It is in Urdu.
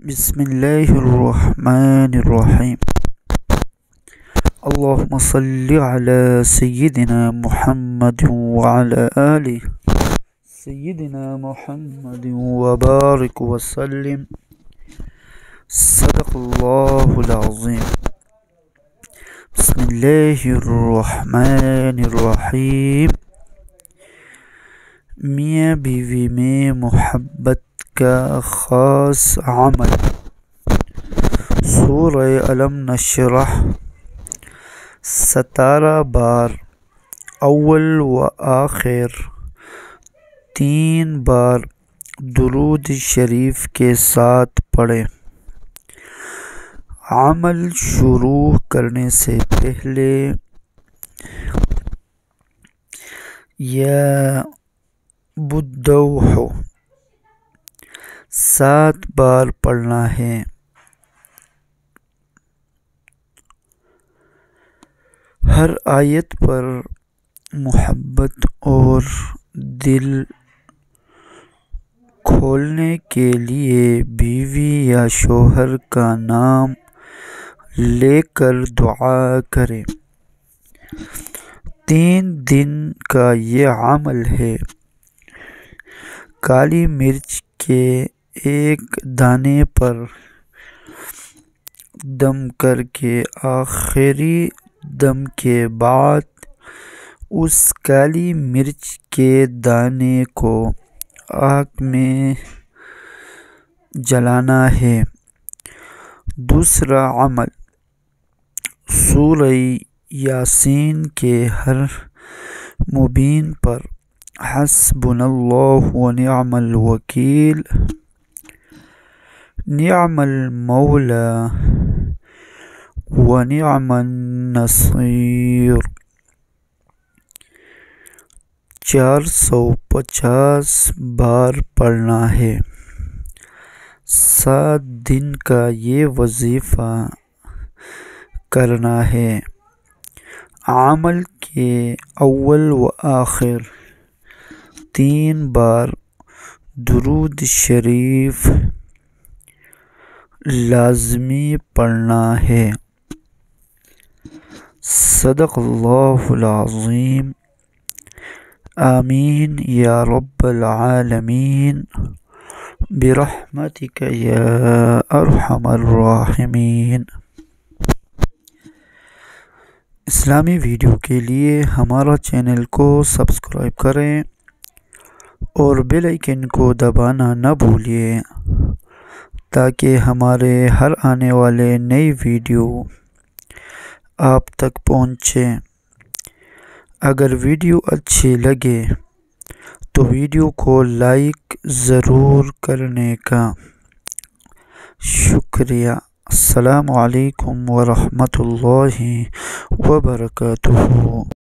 بسم الله الرحمن الرحيم. اللهم صل على سيدنا محمد وعلى آله سيدنا محمد وبارك وسلم. صدق الله العظيم. بسم الله الرحمن الرحیم. میاں بیوی میں محبت کا خاص عمل. سورہ علم نشرح 17 بار اول و آخر 3 بار درود شریف کے ساتھ پڑھیں. عمل شروع کرنے سے پہلے یا بدوح 7 بار پڑھنا ہے. ہر آیت پر محبت اور دل کھولنے کے لیے بیوی یا شوہر کا نام لے کر دعا کریں. 3 دن کا یہ عمل ہے. کالی مرچ کے ایک دانے پر دم کر کے آخری دم کے بعد اس کالی مرچ کے دانے کو آگ میں جلانا ہے. دوسرا عمل سورہ یاسین کے ہر مبین پر حسبنا اللہ و نعم الوکیل، نعم المولا و نعم النصیر 450 بار پڑھنا ہے. 7 دن کا یہ وظیفہ کرنا ہے. عمل کے اول و آخر 3 بار درود شریف لازمی پڑھنا ہے. صدق اللہ العظیم. آمین یا رب العالمین برحمتک یا ارحم الراحمین. اسلامی ویڈیو کے لیے ہمارا چینل کو سبسکرائب کریں اور بیل آئیکن کو دبانا نہ بھولیے تاکہ ہمارے ہر آنے والے نئی ویڈیو آپ تک پہنچیں. اگر ویڈیو اچھی لگے تو ویڈیو کو لائک ضرور کرنے کا. شکریہ. السلام علیکم ورحمۃ اللہ وبرکاتہ.